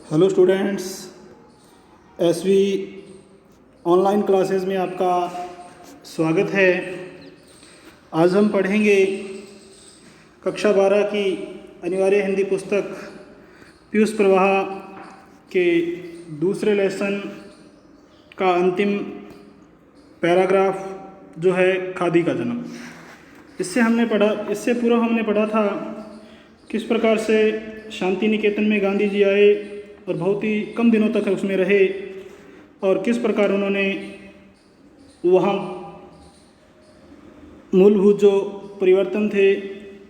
Hello students, SV online classes में आपका स्वागत है। आज हम पढ़ेंगे कक्षा 12 की अनिवार्य हिंदी पुस्तक पीयूष प्रवाह के दूसरे लेसन का अंतिम पैराग्राफ जो है खादी का जन्म। इससे पूर्व हमने पढ़ा था किस प्रकार से शांति निकेतन में गांधी जी आए और बहुत ही कम दिनों तक उसमें रहे और किस प्रकार उन्होंने वहाँ मूलभूत जो परिवर्तन थे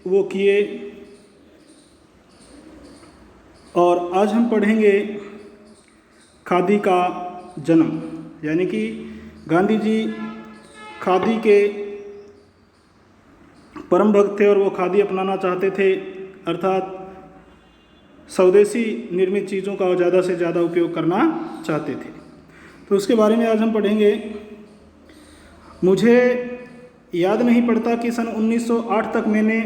वो किए। और आज हम पढ़ेंगे खादी का जन्म, यानी कि गांधी जी खादी के परम भक्त थे और वो खादी अपनाना चाहते थे, अर्थात स्वदेशी निर्मित चीज़ों का ज़्यादा से ज़्यादा उपयोग करना चाहते थे। तो उसके बारे में आज हम पढ़ेंगे। मुझे याद नहीं पड़ता कि सन 1908 तक मैंने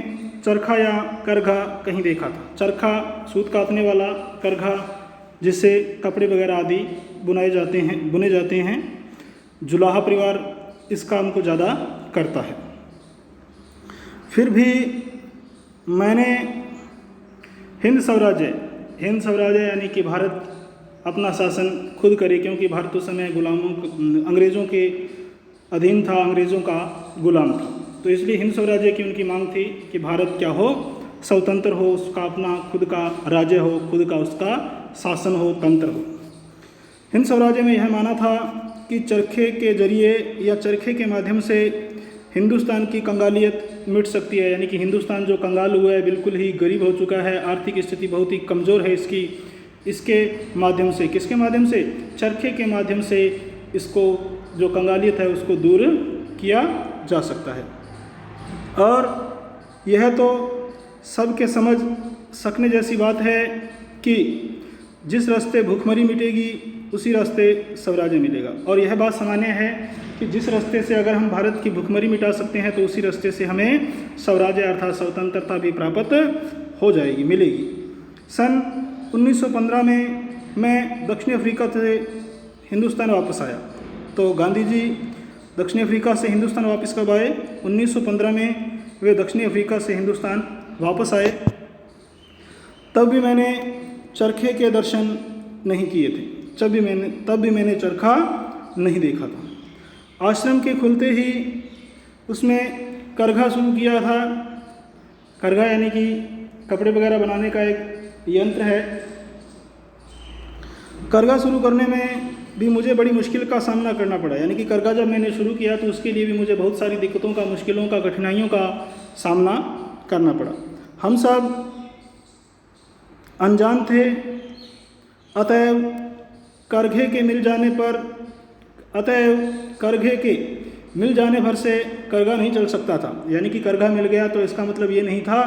चरखा या करघा कहीं देखा था। चरखा सूत काटने वाला, करघा जिससे कपड़े वगैरह आदि बुने जाते हैं। जुलाहा परिवार इस काम को ज़्यादा करता है। फिर भी मैंने हिंद स्वराज्य यानी कि भारत अपना शासन खुद करे, क्योंकि भारत उस समय अंग्रेज़ों के अधीन था, अंग्रेज़ों का गुलाम था। तो इसलिए हिंद स्वराज्य की उनकी मांग थी कि भारत क्या हो, स्वतंत्र हो, उसका अपना खुद का राज्य हो, खुद का उसका शासन हो, तंत्र हो। हिंद स्वराज्य में यह माना था कि चरखे के जरिए या चरखे के माध्यम से हिंदुस्तान की कंगालियत मिट सकती है, यानी कि हिंदुस्तान जो कंगाल हुआ है, बिल्कुल ही गरीब हो चुका है, आर्थिक स्थिति बहुत ही कमज़ोर है इसके माध्यम से, किसके माध्यम से? चरखे के माध्यम से इसको जो कंगालियत है उसको दूर किया जा सकता है। और यह तो सबके समझ सकने जैसी बात है कि जिस रास्ते भूखमरी मिटेगी उसी रास्ते स्वराज्य मिलेगा। और यह बात सामान्य है कि जिस रास्ते से अगर हम भारत की भूखमरी मिटा सकते हैं तो उसी रास्ते से हमें स्वराज्य अर्थात स्वतंत्रता भी प्राप्त हो जाएगी, मिलेगी। सन 1915 में मैं दक्षिण अफ्रीका से हिंदुस्तान वापस आया। तो गांधी जी दक्षिण अफ्रीका से हिंदुस्तान वापस कब आए? 1915 में वे दक्षिण अफ्रीका से हिंदुस्तान वापस आए। तब भी मैंने चरखे के दर्शन नहीं किए थे, तब भी मैंने चरखा नहीं देखा था। आश्रम के खुलते ही उसमें करघा शुरू किया था। करघा यानी कि कपड़े वगैरह बनाने का एक यंत्र है। करघा शुरू करने में भी मुझे बड़ी मुश्किल का सामना करना पड़ा, यानी कि करघा जब मैंने शुरू किया तो उसके लिए भी मुझे बहुत सारी दिक्कतों का, मुश्किलों का, कठिनाइयों का सामना करना पड़ा। हम सब अनजान थे, अतएव करघे के मिल जाने भर से करघा नहीं चल सकता था। यानी कि करघा मिल गया तो इसका मतलब ये नहीं था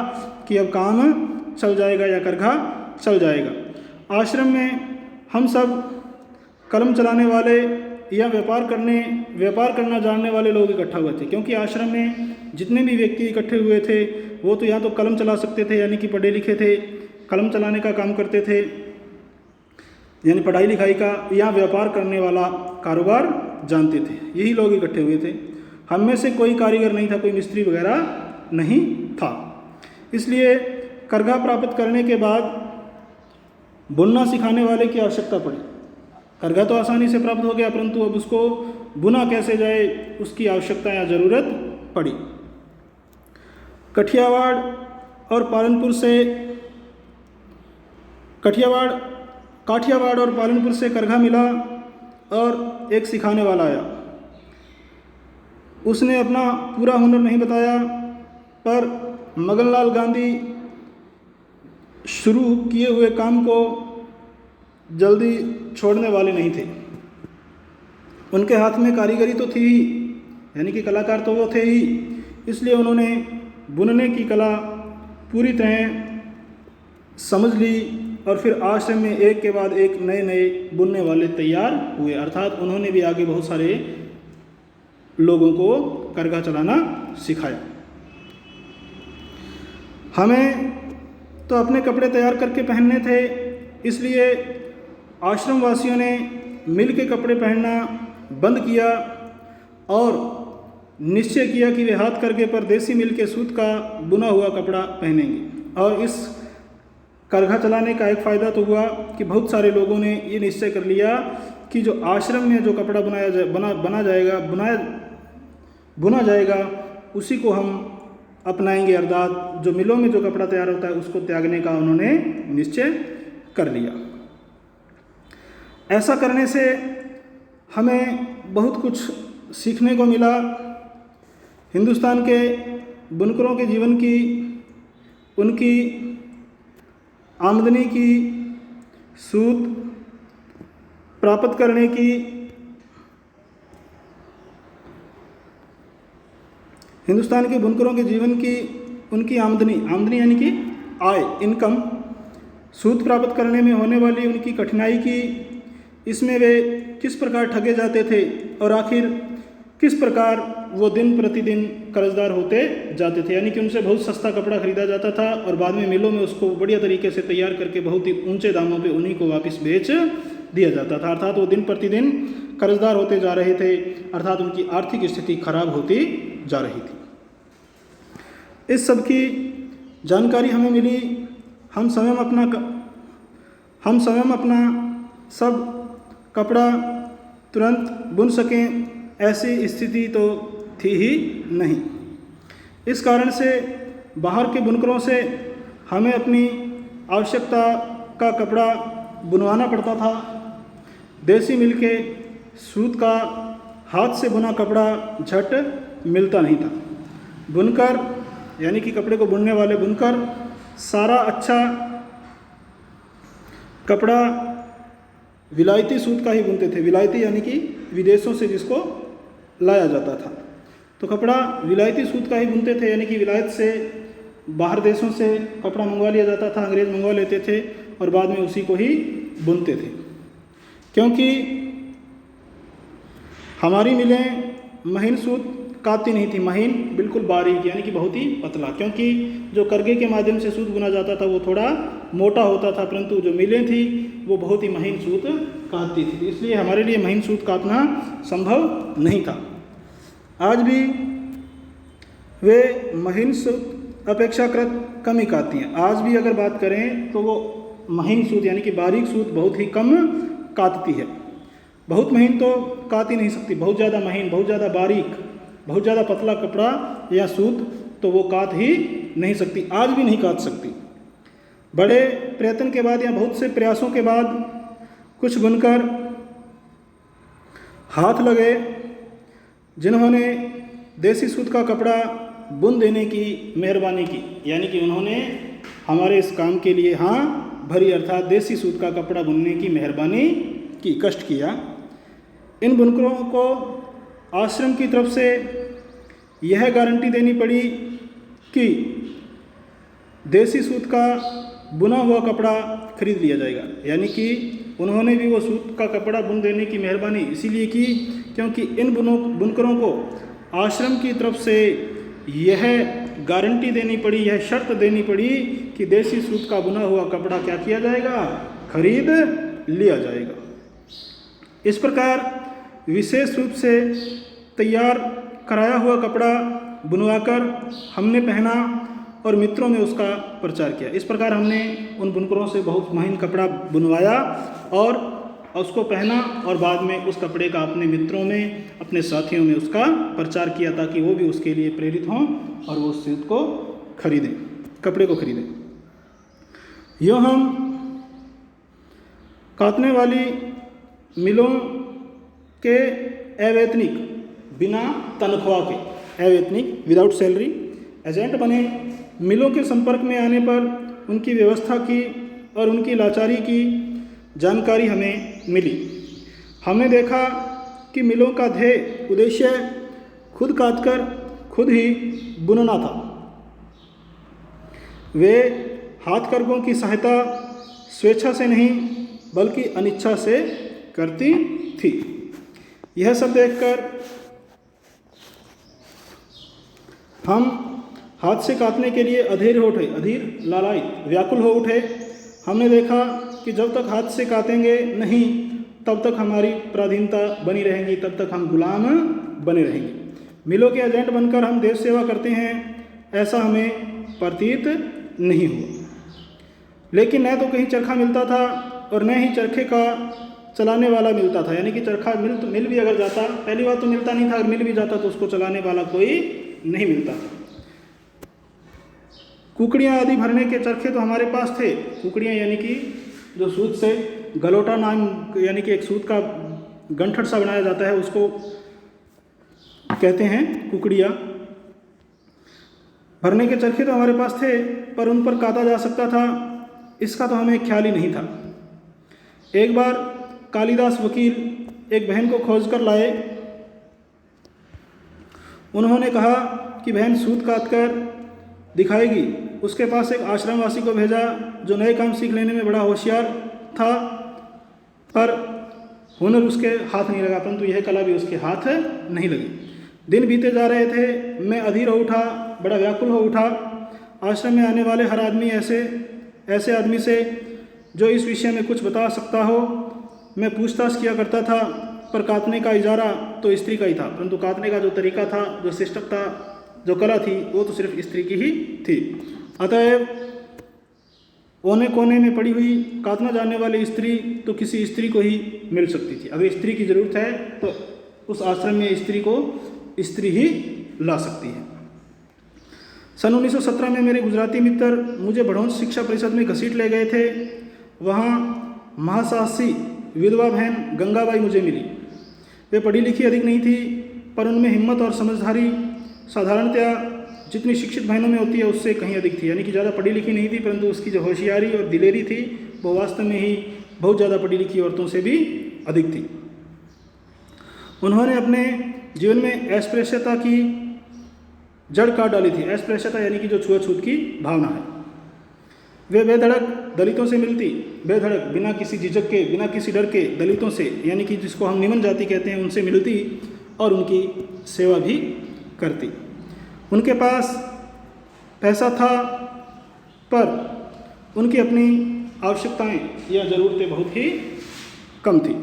कि अब काम चल जाएगा या करघा चल जाएगा। आश्रम में हम सब कलम चलाने वाले या व्यापार करना जानने वाले लोग इकट्ठा हुए थे, क्योंकि आश्रम में जितने भी व्यक्ति इकट्ठे हुए थे वो तो या तो कलम चला सकते थे, यानी कि पढ़े लिखे थे, कलम चलाने का काम करते थे, यानी पढ़ाई लिखाई का, या व्यापार करने वाला कारोबार जानते थे। यही लोग इकट्ठे हुए थे। हम में से कोई कारीगर नहीं था, कोई मिस्त्री वगैरह नहीं था। इसलिए करघा प्राप्त करने के बाद बुनना सिखाने वाले की आवश्यकता पड़ी। करघा तो आसानी से प्राप्त हो गया, परंतु अब उसको बुना कैसे जाए उसकी आवश्यकता या ज़रूरत पड़ी। काठियावाड़ और पालनपुर से करघा मिला और एक सिखाने वाला आया। उसने अपना पूरा हुनर नहीं बताया, पर मगनलाल गांधी शुरू किए हुए काम को जल्दी छोड़ने वाले नहीं थे। उनके हाथ में कारीगरी तो थी ही, यानी कि कलाकार तो वो थे ही, इसलिए उन्होंने बुनने की कला पूरी तरह समझ ली और फिर आश्रम में एक के बाद एक नए बुनने वाले तैयार हुए, अर्थात उन्होंने भी आगे बहुत सारे लोगों को करघा चलाना सिखाया। हमें तो अपने कपड़े तैयार करके पहनने थे, इसलिए आश्रम वासियों ने मिल के कपड़े पहनना बंद किया और निश्चय किया कि वे हाथ करके पर देसी मिल के सूत का बुना हुआ कपड़ा पहनेंगे। और इस करघा चलाने का एक फ़ायदा तो हुआ कि बहुत सारे लोगों ने ये निश्चय कर लिया कि जो आश्रम में जो कपड़ा बुना जाएगा उसी को हम अपनाएंगे, अर्थात जो मिलों में जो कपड़ा तैयार होता है उसको त्यागने का उन्होंने निश्चय कर लिया। ऐसा करने से हमें बहुत कुछ सीखने को मिला। हिंदुस्तान के बुनकरों के जीवन की, उनकी आमदनी की, सूत प्राप्त करने की, हिंदुस्तान के बुनकरों के जीवन की, उनकी आमदनी यानी कि आय, इनकम, सूत प्राप्त करने में होने वाली उनकी कठिनाई की, इसमें वे किस प्रकार ठगे जाते थे और आखिर किस प्रकार वो दिन प्रतिदिन कर्जदार होते जाते थे। यानी कि उनसे बहुत सस्ता कपड़ा खरीदा जाता था और बाद में मिलों में उसको बढ़िया तरीके से तैयार करके बहुत ही ऊंचे दामों पे उन्हीं को वापस बेच दिया जाता था। अर्थात वो दिन प्रतिदिन कर्जदार होते जा रहे थे, अर्थात उनकी आर्थिक स्थिति खराब होती जा रही थी। इस सब की जानकारी हमें मिली। हम स्वयं अपना सब कपड़ा तुरंत बुन सकें ऐसी स्थिति तो थी ही नहीं। इस कारण से बाहर के बुनकरों से हमें अपनी आवश्यकता का कपड़ा बुनवाना पड़ता था। देसी मिल के सूत का हाथ से बुना कपड़ा झट मिलता नहीं था। बुनकर यानी कि कपड़े को बुनने वाले बुनकर सारा अच्छा कपड़ा विलायती सूत का ही बुनते थे। विलायती यानी कि विदेशों से जिसको लाया जाता था, तो कपड़ा विलायती सूत का ही बुनते थे। यानी कि विलायत से, बाहर देशों से कपड़ा मंगवा लिया जाता था, अंग्रेज मंगवा लेते थे और बाद में उसी को ही बुनते थे। क्योंकि हमारी मिलें महीन सूत काती नहीं थी, महीन बिल्कुल बारीक यानी कि बहुत ही पतला। क्योंकि जो करघे के माध्यम से सूत बुना जाता था वो थोड़ा मोटा होता था, परंतु जो मिलें थी वो बहुत ही महीन सूत काटती थी, इसलिए हमारे लिए महीन सूत काटना संभव नहीं था। आज भी वे महीन सूत अपेक्षाकृत कम ही काटती हैं। आज भी अगर बात करें तो वो महीन सूत यानी कि बारीक सूत बहुत ही कम काटती है। बहुत महीन तो काट ही नहीं सकती, बहुत ज़्यादा महीन, बहुत ज़्यादा बारीक, बहुत ज़्यादा पतला कपड़ा या सूत तो वो काट ही नहीं सकती, आज भी नहीं काट सकती। बड़े प्रयत्न के बाद या बहुत से प्रयासों के बाद कुछ बुनकर हाथ लगे जिन्होंने देसी सूत का कपड़ा बुन देने की मेहरबानी की, यानी कि उन्होंने हमारे इस काम के लिए हाँ भरी, अर्थात देसी सूत का कपड़ा बुनने की मेहरबानी की, कष्ट किया। इन बुनकरों को आश्रम की तरफ से यह गारंटी देनी पड़ी कि देसी सूत का बुना हुआ कपड़ा खरीद लिया जाएगा। यानी कि उन्होंने भी वो सूत का कपड़ा बुन देने की मेहरबानी इसीलिए की क्योंकि इन बुनकरों को आश्रम की तरफ से यह गारंटी देनी पड़ी, यह शर्त देनी पड़ी कि देसी सूत का बुना हुआ कपड़ा क्या किया जाएगा, खरीद लिया जाएगा। इस प्रकार विशेष रूप से तैयार कराया हुआ कपड़ा बुनवाकर हमने पहना और मित्रों में उसका प्रचार किया। इस प्रकार हमने उन बुनकरों से बहुत महीन कपड़ा बुनवाया और उसको पहना और बाद में उस कपड़े का अपने मित्रों में, अपने साथियों में उसका प्रचार किया ताकि वो भी उसके लिए प्रेरित हों और वो उस सूत को खरीदें, कपड़े को खरीदें। यूँ हम काटने वाली मिलों के अवैतनिक, बिना तनख्वाह के, अवैतनिक विदाउट सैलरी एजेंट बने। मिलों के संपर्क में आने पर उनकी व्यवस्था की और उनकी लाचारी की जानकारी हमें मिली। हमने देखा कि मिलों का ध्येय उद्देश्य खुद काटकर खुद ही बुनना था। वे हाथ करघों की सहायता स्वेच्छा से नहीं बल्कि अनिच्छा से करती थी। यह सब देखकर हम हाथ से काटने के लिए अधीर लालायित, व्याकुल हो उठे। हमने देखा कि जब तक हाथ से काटेंगे नहीं तब तक हमारी पराधीनता बनी रहेगी, तब तक हम गुलाम बने रहेंगे। मिलों के एजेंट बनकर हम देश सेवा करते हैं, ऐसा हमें प्रतीत नहीं हुआ। लेकिन न तो कहीं चरखा मिलता था और न ही चरखे का चलाने वाला मिलता था, यानी कि चरखा मिल भी अगर जाता, पहली बात तो मिलता नहीं था, अगर मिल भी जाता तो उसको चलाने वाला कोई नहीं मिलता था। कुकड़ियाँ आदि भरने के चरखे तो हमारे पास थे। कुकड़ियाँ यानी कि जो सूत से गलोटा नाम, यानी कि एक सूत का गंठड़ सा बनाया जाता है, उसको कहते हैं कुकड़ियाँ। भरने के चरखे तो हमारे पास थे, पर उन पर काटा जा सकता था इसका तो हमें ख्याल ही नहीं था। एक बार कालिदास वकील एक बहन को खोज कर लाए। उन्होंने कहा कि बहन सूत काट कर दिखाएगी। उसके पास एक आश्रमवासी को भेजा जो नए काम सीख लेने में बड़ा होशियार था, पर हुनर उसके हाथ नहीं लगा, परंतु यह कला भी उसके हाथ नहीं लगी। दिन बीते जा रहे थे, मैं अधीर हो उठा, बड़ा व्याकुल हो उठा। आश्रम में आने वाले हर आदमी ऐसे आदमी से जो इस विषय में कुछ बता सकता हो मैं पूछताछ किया करता था, पर काटने का इजारा तो स्त्री का ही था, परंतु काटने का जो तरीका था, जो सिस्टम था, जो कला थी, वो तो सिर्फ स्त्री की ही थी। अतएव कोने कोने में पड़ी हुई काटना जानने वाली स्त्री तो किसी स्त्री को ही मिल सकती थी। अगर स्त्री की ज़रूरत है तो उस आश्रम में स्त्री ही ला सकती है। सन 1917 में मेरे गुजराती मित्र मुझे भड़ोंस शिक्षा परिषद में घसीट ले गए थे। वहाँ महासाहसी विधवा बहन गंगाबाई मुझे मिली। वे पढ़ी लिखी अधिक नहीं थी, पर उनमें हिम्मत और समझदारी साधारणतया जितनी शिक्षित बहनों में होती है उससे कहीं अधिक थी। यानी कि ज़्यादा पढ़ी लिखी नहीं थी, परंतु उसकी जो होशियारी और दिलेरी थी वो वास्तव में ही बहुत ज़्यादा पढ़ी लिखी औरतों से भी अधिक थी। उन्होंने अपने जीवन में अस्पृश्यता की जड़ काट डाली थी। अस्पृश्यता यानी कि जो छुआछूत की भावना है। वे बेधड़क दलितों से मिलती, बेधड़क बिना किसी झिझक के, बिना किसी डर के दलितों से, यानी कि जिसको हम निम्न जाति कहते हैं, उनसे मिलती और उनकी सेवा भी करती। उनके पास पैसा था, पर उनकी अपनी आवश्यकताएं या ज़रूरतें बहुत ही कम थी।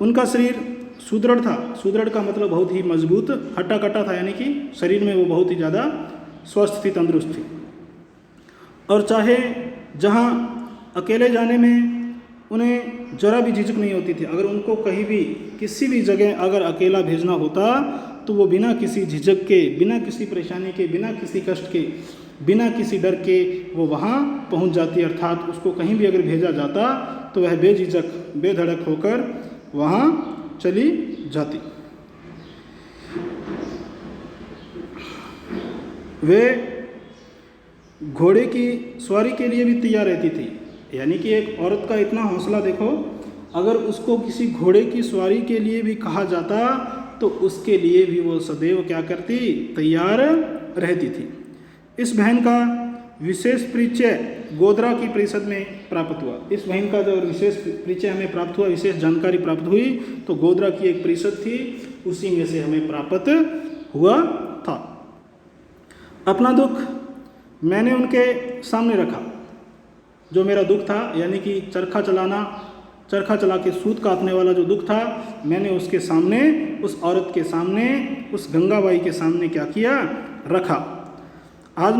उनका शरीर सुदृढ़ था। सुदृढ़ का मतलब बहुत ही मजबूत, हट्टा कट्टा था, यानी कि शरीर में वो बहुत ही ज़्यादा स्वस्थ थी, तंदुरुस्त थी। और चाहे जहाँ अकेले जाने में उन्हें जरा भी झिझक नहीं होती थी। अगर उनको कहीं भी किसी भी जगह अगर अकेला भेजना होता तो वो बिना किसी झिझक के, बिना किसी परेशानी के, बिना किसी कष्ट के, बिना किसी डर के वो वहाँ पहुँच जाती। अर्थात उसको कहीं भी अगर भेजा जाता तो वह बेझिझक बेधड़क होकर वहाँ चली जाती। वे घोड़े की सवारी के लिए भी तैयार रहती थी। यानी कि एक औरत का इतना हौसला देखो, अगर उसको किसी घोड़े की सवारी के लिए भी कहा जाता तो उसके लिए भी वो सदैव क्या करती, तैयार रहती थी। इस बहन का विशेष परिचय गोधरा की परिषद में प्राप्त हुआ। इस बहन का जो विशेष परिचय हमें प्राप्त हुआ, विशेष जानकारी प्राप्त हुई, तो गोधरा की एक परिषद थी, उसी में से हमें प्राप्त हुआ था। अपना दुख मैंने उनके सामने रखा। जो मेरा दुख था, यानी कि चरखा चला के सूत काटने वाला जो दुख था, मैंने उसके सामने, उस औरत के सामने, उस गंगाबाई के सामने क्या किया, रखा। आज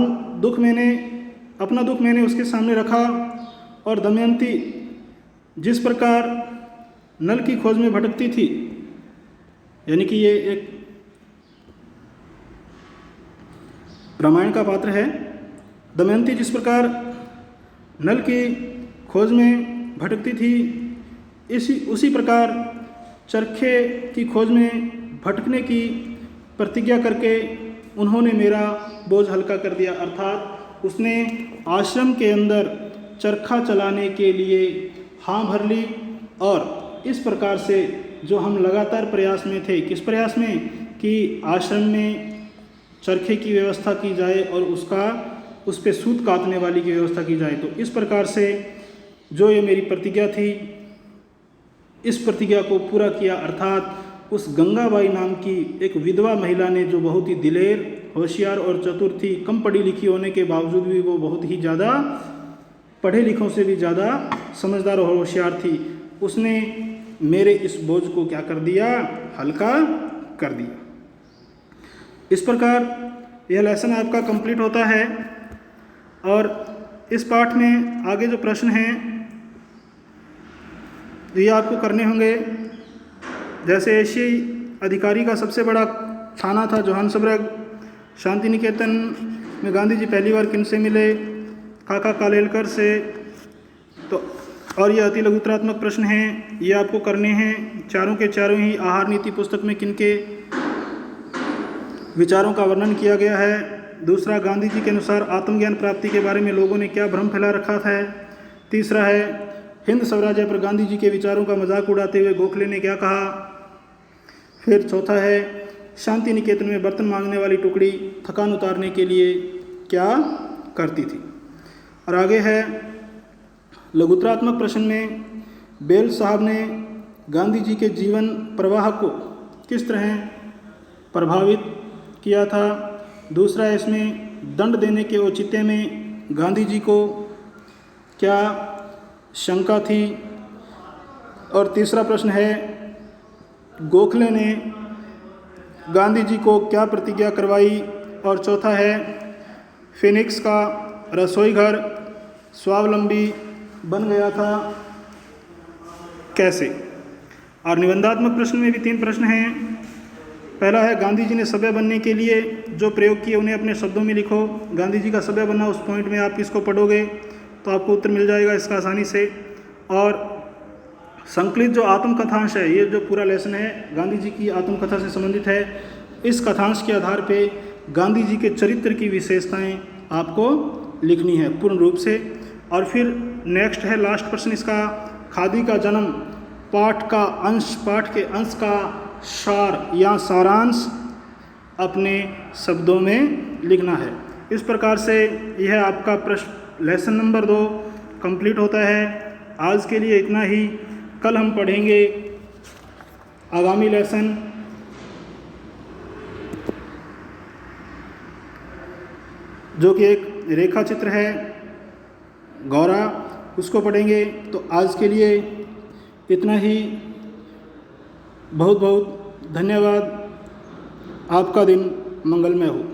अपना दुख मैंने उसके सामने रखा। और दमयंती जिस प्रकार नल की खोज में भटकती थी, यानी कि ये एक रामायण का पात्र है। दमयंती जिस प्रकार नल की खोज में भटकती थी, उसी प्रकार चरखे की खोज में भटकने की प्रतिज्ञा करके उन्होंने मेरा बोझ हल्का कर दिया। अर्थात उसने आश्रम के अंदर चरखा चलाने के लिए हाँ भर ली। और इस प्रकार से जो हम लगातार प्रयास में थे, किस प्रयास में, कि आश्रम में चरखे की व्यवस्था की जाए और उस पे सूत काटने वाली की व्यवस्था की जाए। तो इस प्रकार से जो ये मेरी प्रतिज्ञा थी, इस प्रतिज्ञा को पूरा किया। अर्थात उस गंगाबाई नाम की एक विधवा महिला ने, जो बहुत ही दिलेर, होशियार और चतुर थी, कम पढ़ी लिखी होने के बावजूद भी वो बहुत ही ज़्यादा पढ़े लिखों से भी ज़्यादा समझदार और होशियार थी, उसने मेरे इस बोझ को क्या कर दिया, हल्का कर दिया। इस प्रकार यह लेसन आपका कंप्लीट होता है। और इस पाठ में आगे जो प्रश्न हैं ये आपको करने होंगे। जैसे एशियाई अधिकारी का सबसे बड़ा थाना था जोहान्सबर्ग। शांति निकेतन में गांधी जी पहली बार किन से मिले, काका कालेलकर से। तो और ये अति लघुतरात्मक प्रश्न हैं, ये आपको करने हैं। चारों के चारों ही आहार नीति पुस्तक में किनके विचारों का वर्णन किया गया है। दूसरा, गांधी जी के अनुसार आत्मज्ञान प्राप्ति के बारे में लोगों ने क्या भ्रम फैला रखा था। तीसरा है, हिंद स्वराज्य पर गांधी जी के विचारों का मजाक उड़ाते हुए गोखले ने क्या कहा। फिर चौथा है, शांति निकेतन में बर्तन मांजने वाली टुकड़ी थकान उतारने के लिए क्या करती थी। और आगे है लघुतरात्मक प्रश्न में बेल साहब ने गांधी जी के जीवन प्रवाह को किस तरह प्रभावित किया था। दूसरा है, इसमें दंड देने के औचित्य में गांधी जी को क्या शंका थी। और तीसरा प्रश्न है, गोखले ने गांधी जी को क्या प्रतिज्ञा करवाई। और चौथा है, फिनिक्स का रसोई घर स्वावलंबी बन गया था कैसे। और निबंधात्मक प्रश्न में भी 3 प्रश्न हैं। पहला है, गांधी जी ने सभ्य बनने के लिए जो प्रयोग किए उन्हें अपने शब्दों में लिखो। गांधी जी का सभ्य बनना, उस पॉइंट में आप इसको पढ़ोगे तो आपको उत्तर मिल जाएगा इसका आसानी से। और संकलित जो आत्मकथांश है, ये जो पूरा लेसन है गांधी जी की आत्मकथा से संबंधित है। इस कथांश के आधार पे गांधी जी के चरित्र की विशेषताएं आपको लिखनी है पूर्ण रूप से। और फिर नेक्स्ट है लास्ट प्रश्न इसका, खादी का जन्म पाठ के अंश का सार या सारांश अपने शब्दों में लिखना है। इस प्रकार से यह आपका प्रश्न लेसन नंबर 2 कंप्लीट होता है। आज के लिए इतना ही। कल हम पढ़ेंगे आगामी लेसन, जो कि एक रेखा चित्र है गौरा, उसको पढ़ेंगे। तो आज के लिए इतना ही। बहुत बहुत धन्यवाद। आपका दिन मंगलमय हो।